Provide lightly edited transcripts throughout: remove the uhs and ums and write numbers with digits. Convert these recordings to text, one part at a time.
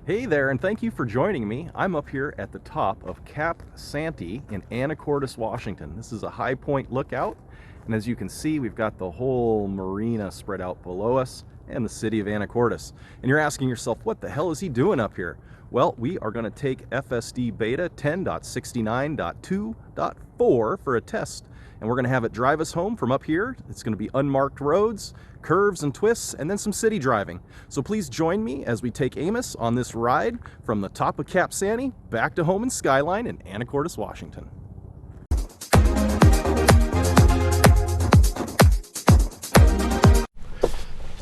Hey there, and thank you for joining me. I'm up here at the top of Cap Sante in Anacortes, Washington. This is a high point lookout, and as you can see, we've got the whole marina spread out below us and the city of Anacortes. And you're asking yourself, what the hell is he doing up here? Well, we are going to take FSDbeta 10.69.2.4 for a test, and we're going to have it drive us home from up here. It's going to be unmarked roads, curves and twists, and then some city driving. So please join me as we take Amos on this ride from the top of Cap Sante back to home in Skyline in Anacortes, Washington.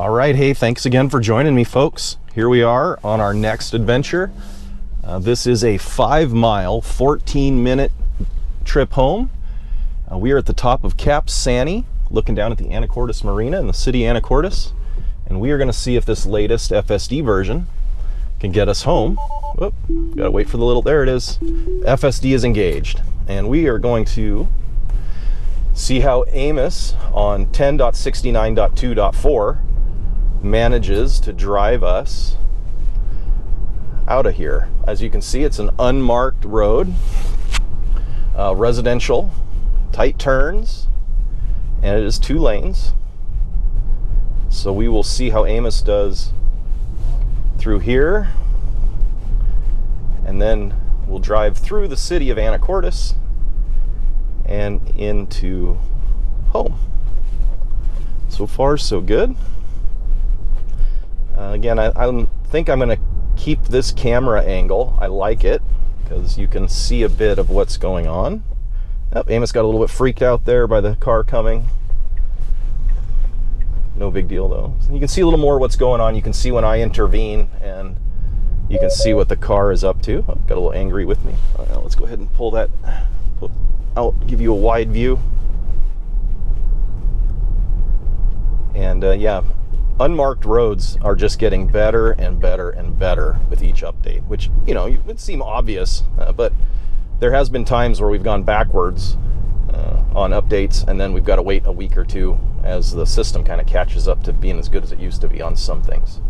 All right, hey, thanks again for joining me, folks. Here we are on our next adventure. This is a 5-mile, 14-minute trip home. We are at the top of Cap Sante, looking down at the Anacortes Marina in the city of Anacortes, and we are going to see if this latest FSD version can get us home. Oop, gotta wait for the little, there it is. FSD is engaged, and we are going to see how Amos on 10.69.2.4 manages to drive us out of here. As you can see, it's an unmarked road, residential, tight turns, and it is 2 lanes. So we will see how Amos does through here, and then we'll drive through the city of Anacortes and into home. So far, so good. Again, I think I'm going to keep this camera angle. I like it because you can see a bit of what's going on. Oh, Amos got a little bit freaked out there by the car coming. No big deal though. You can see a little more what's going on. You can see when I intervene, and you can see what the car is up to. Oh, got a little angry with me. Let's go ahead and pull that out, give you a wide view. And yeah, unmarked roads are just getting better and better and better with each update, which, you know, it would seem obvious, but there has been times where we've gone backwards on updates, and then we've got to wait a week or two as the system kind of catches up to being as good as it used to be on some things.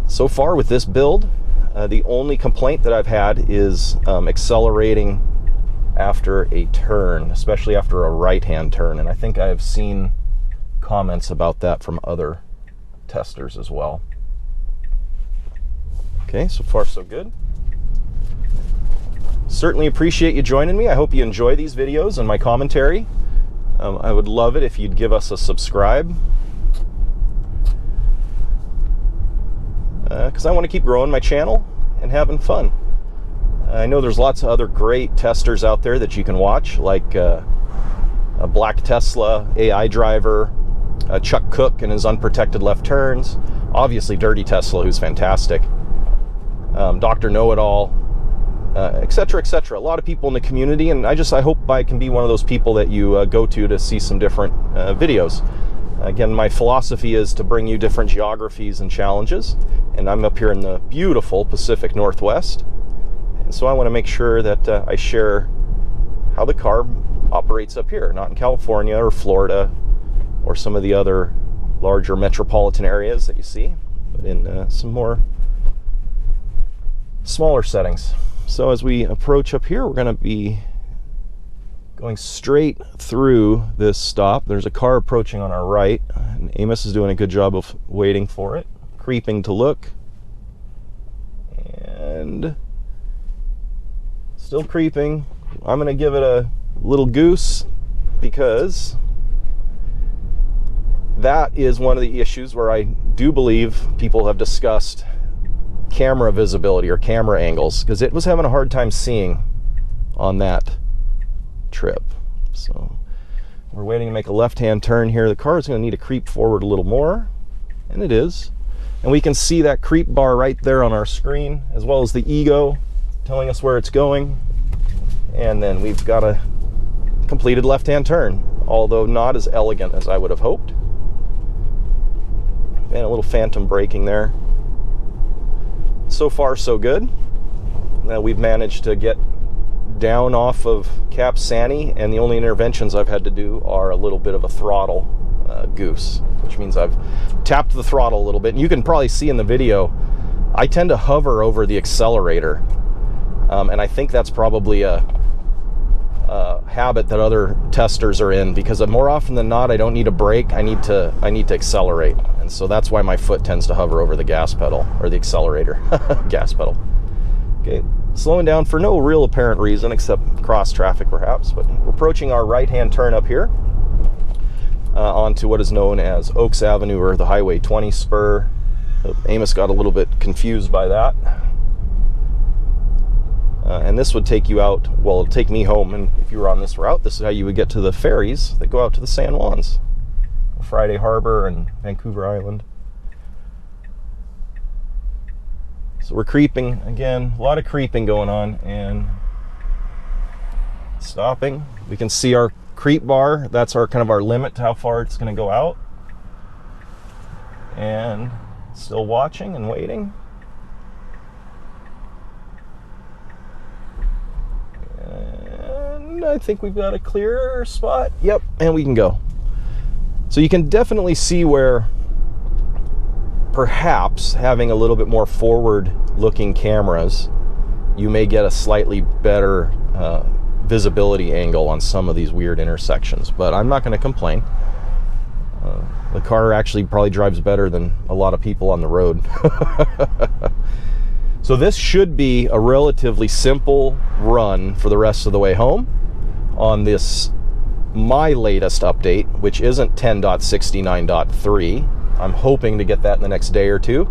So far with this build, the only complaint that I've had is accelerating after a turn, especially after a right-hand turn, and I think I have seen comments about that from other testers as well. Okay, so far so good. Certainly appreciate you joining me. I hope you enjoy these videos and my commentary. I would love it if you'd give us a subscribe, because I want to keep growing my channel and having fun. I know there's lots of other great testers out there that you can watch, like a Black Tesla, AI Driver, Chuck Cook and his unprotected left turns, obviously Dirty Tesla, who's fantastic, Dr. Know-It-All, etc., etc. A lot of people in the community, and I hope I can be one of those people that you go to see some different videos. Again, my philosophy is to bring you different geographies and challenges, and I'm up here in the beautiful Pacific Northwest, and so I want to make sure that I share how the car operates up here, not in California or Florida or some of the other larger metropolitan areas that you see, but in some more smaller settings. So as we approach up here, we're going to be going straight through this stop. There's a car approaching on our right, and Amos is doing a good job of waiting for it, creeping to look, and still creeping. I'm going to give it a little goose, because that is one of the issues where I do believe people have discussed camera visibility or camera angles, because it was having a hard time seeing on that trip. So we're waiting to make a left-hand turn here. The car is going to need to creep forward a little more, and it is. And we can see that creep bar right there on our screen, as well as the ego telling us where it's going. And then we've got a completed left-hand turn, although not as elegant as I would have hoped. And a little phantom braking there. So far, so good. Now we've managed to get down off of Cap Sante, and the only interventions I've had to do are a little bit of a throttle goose, which means I've tapped the throttle a little bit. And you can probably see in the video I tend to hover over the accelerator, and I think that's probably a habit that other testers are in, because more often than not, I don't need a brake, I need to accelerate, and so that's why my foot tends to hover over the gas pedal, or the accelerator. Gas pedal. Okay, slowing down for no real apparent reason except cross traffic perhaps, but we're approaching our right-hand turn up here onto what is known as Oaks Avenue, or the Highway 20 spur. Amos got a little bit confused by that. And this would take you out, well, it'll take me home, and if you were on this route, this is how you would get to the ferries that go out to the San Juans, Friday Harbor and Vancouver Island. So we're creeping, again, a lot of creeping going on, and stopping. We can see our creep bar, that's our kind of our limit to how far it's going to go out. And still watching and waiting. I think we've got a clear spot. Yep, and we can go. So you can definitely see where perhaps having a little bit more forward-looking cameras, you may get a slightly better visibility angle on some of these weird intersections. But I'm not going to complain. The car actually probably drives better than a lot of people on the road. So this should be a relatively simple run for the rest of the way home on this, my latest update, which isn't 10.69.3. I'm hoping to get that in the next day or two.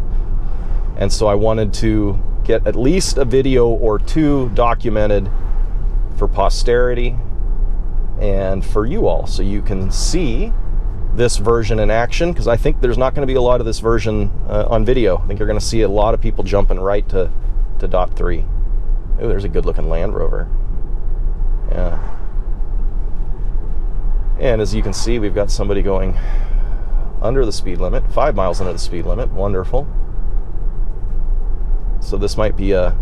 And so I wanted to get at least a video or two documented for posterity and for you all, so you can see this version in action, because I think there's not going to be a lot of this version on video. I think you're going to see a lot of people jumping right to dot 3. Oh, there's a good looking Land Rover. Yeah. And as you can see, we've got somebody going under the speed limit, 5 miles under the speed limit. Wonderful. So this might be a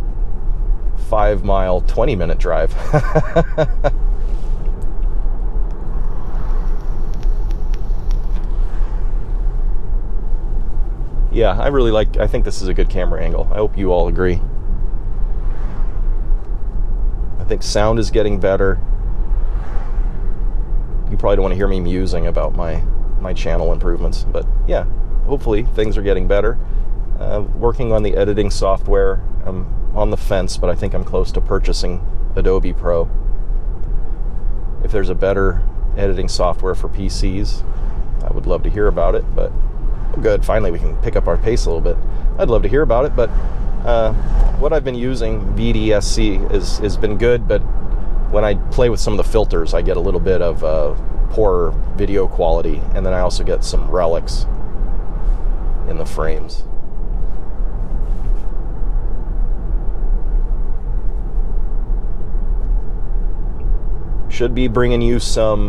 5 mile, 20-minute drive. Yeah, I think this is a good camera angle. I hope you all agree. I think sound is getting better. You probably don't want to hear me musing about my channel improvements, but yeah, hopefully things are getting better. Working on the editing software. I'm on the fence, but I think I'm close to purchasing Adobe Pro. If there's a better editing software for PCs, I would love to hear about it, but good, finally we can pick up our pace a little bit. I'd love to hear about it, but what I've been using, VDSC, has been good, but when I play with some of the filters, I get a little bit of poorer video quality, and then I also get some relics in the frames. Should be bringing you some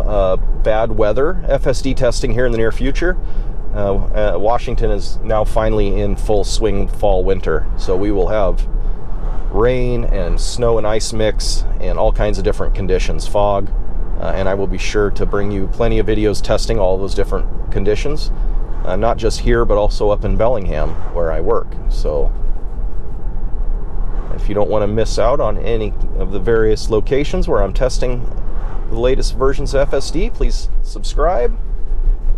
bad weather FSD testing here in the near future. Washington is now finally in full swing fall winter, so we will have rain and snow and ice mix and all kinds of different conditions, fog, and I will be sure to bring you plenty of videos testing all those different conditions, not just here but also up in Bellingham where I work. So if you don't want to miss out on any of the various locations where I'm testing the latest versions of FSD, please subscribe.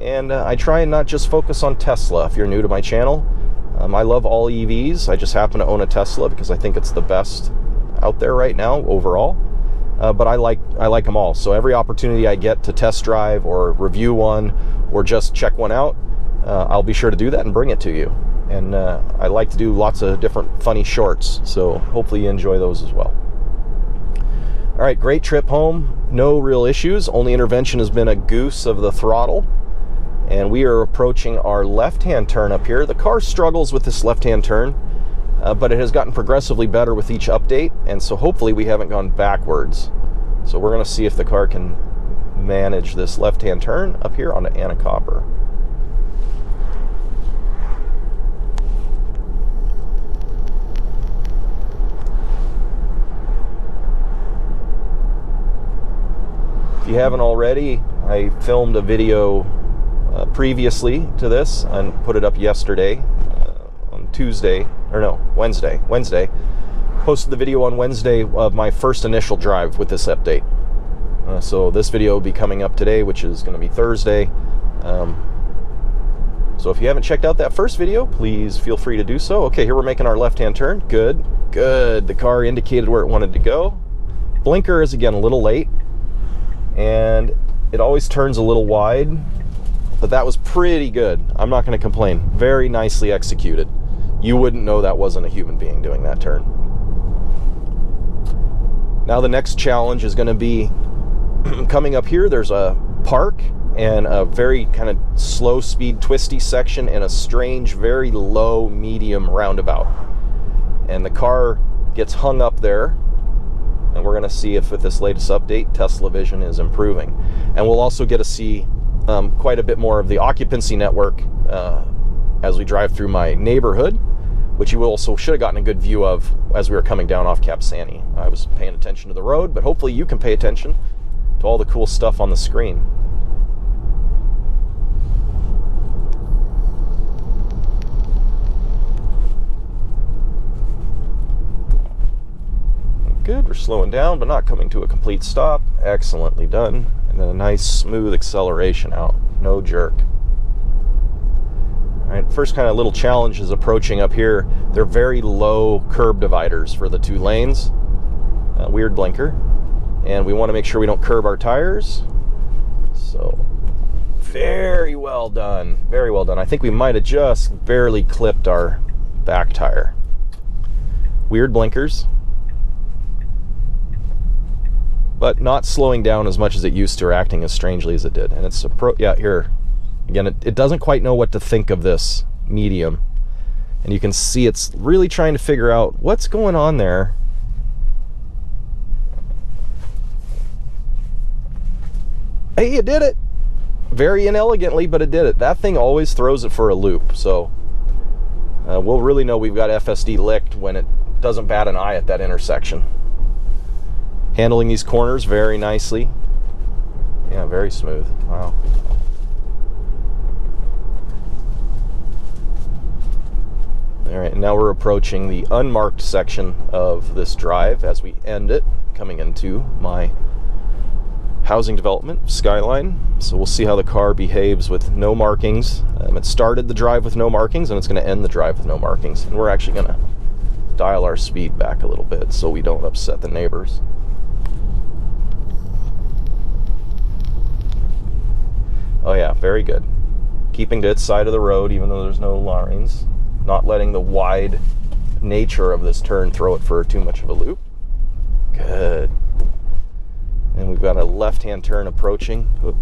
And I try and not just focus on Tesla. If you're new to my channel, I love all EVs. I just happen to own a Tesla because I think it's the best out there right now overall. But I like them all. So every opportunity I get to test drive or review one or just check one out, I'll be sure to do that and bring it to you. And I like to do lots of different funny shorts, so hopefully you enjoy those as well. All right, great trip home. No real issues. Only intervention has been a goose of the throttle. And we are approaching our left-hand turn up here. The car struggles with this left-hand turn, but it has gotten progressively better with each update, and so hopefully we haven't gone backwards. So we're going to see if the car can manage this left-hand turn up here onto Anacopper. If you haven't already, I filmed a video previously to this and put it up yesterday on Tuesday or no, Wednesday. Posted the video on Wednesday of my first initial drive with this update. So this video will be coming up today, which is going to be Thursday. So if you haven't checked out that first video, please feel free to do so. Okay, here we're making our left-hand turn. Good. The car indicated where it wanted to go. Blinker is, again, a little late. And it always turns a little wide. But that was pretty good. I'm not going to complain. Very nicely executed. You wouldn't know that wasn't a human being doing that turn. Now the next challenge is going to be coming up here. There's a park and a very kind of slow speed twisty section and a strange, very low medium roundabout. And the car gets hung up there. And we're going to see if with this latest update, Tesla Vision is improving. And we'll also get to see quite a bit more of the occupancy network as we drive through my neighborhood, which you also should have gotten a good view of as we were coming down off Cap Sante. I was paying attention to the road, but hopefully you can pay attention to all the cool stuff on the screen. Good, we're slowing down, but not coming to a complete stop. Excellently done. And then a nice smooth acceleration out. No jerk. All right, first kind of little challenge is approaching up here. They're very low curb dividers for the two lanes. Weird blinker. And we want to make sure we don't curb our tires. So, very well done. Very well done. I think we might have just barely clipped our back tire. Weird blinkers. But not slowing down as much as it used to, or acting as strangely as it did. And it's yeah, here. Again, it doesn't quite know what to think of this medium. And you can see it's really trying to figure out what's going on there. Hey, it did it! Very inelegantly, but it did it. That thing always throws it for a loop. So we'll really know we've got FSD licked when it doesn't bat an eye at that intersection. Handling these corners very nicely. Yeah, very smooth. Wow. All right, now we're approaching the unmarked section of this drive as we end it, coming into my housing development, Skyline. So we'll see how the car behaves with no markings. It started the drive with no markings, and it's going to end the drive with no markings. And we're actually going to dial our speed back a little bit so we don't upset the neighbors. Oh yeah, very good. Keeping to its side of the road even though there's no lines. Not letting the wide nature of this turn throw it for too much of a loop. Good. And we've got a left-hand turn approaching. Oop.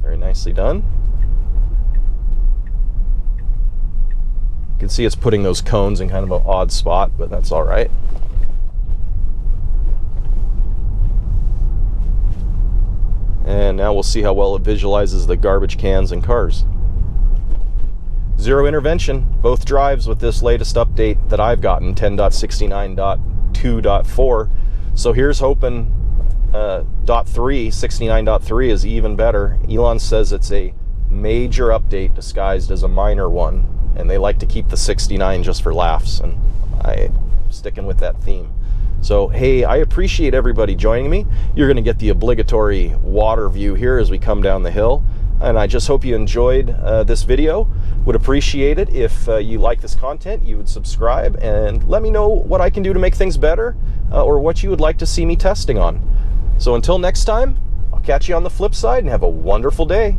Very nicely done. You can see it's putting those cones in kind of an odd spot, but that's all right. And now we'll see how well it visualizes the garbage cans and cars. Zero intervention, both drives with this latest update that I've gotten, 10.69.2.4. So here's hoping .3, 69.3 is even better. Elon says it's a major update disguised as a minor one, and they like to keep the 69 just for laughs, and I'm sticking with that theme. So, hey, I appreciate everybody joining me. You're going to get the obligatory water view here as we come down the hill. And I just hope you enjoyed this video. Would appreciate it if you like this content, you would subscribe and let me know what I can do to make things better or what you would like to see me testing on. So until next time, I'll catch you on the flip side and have a wonderful day.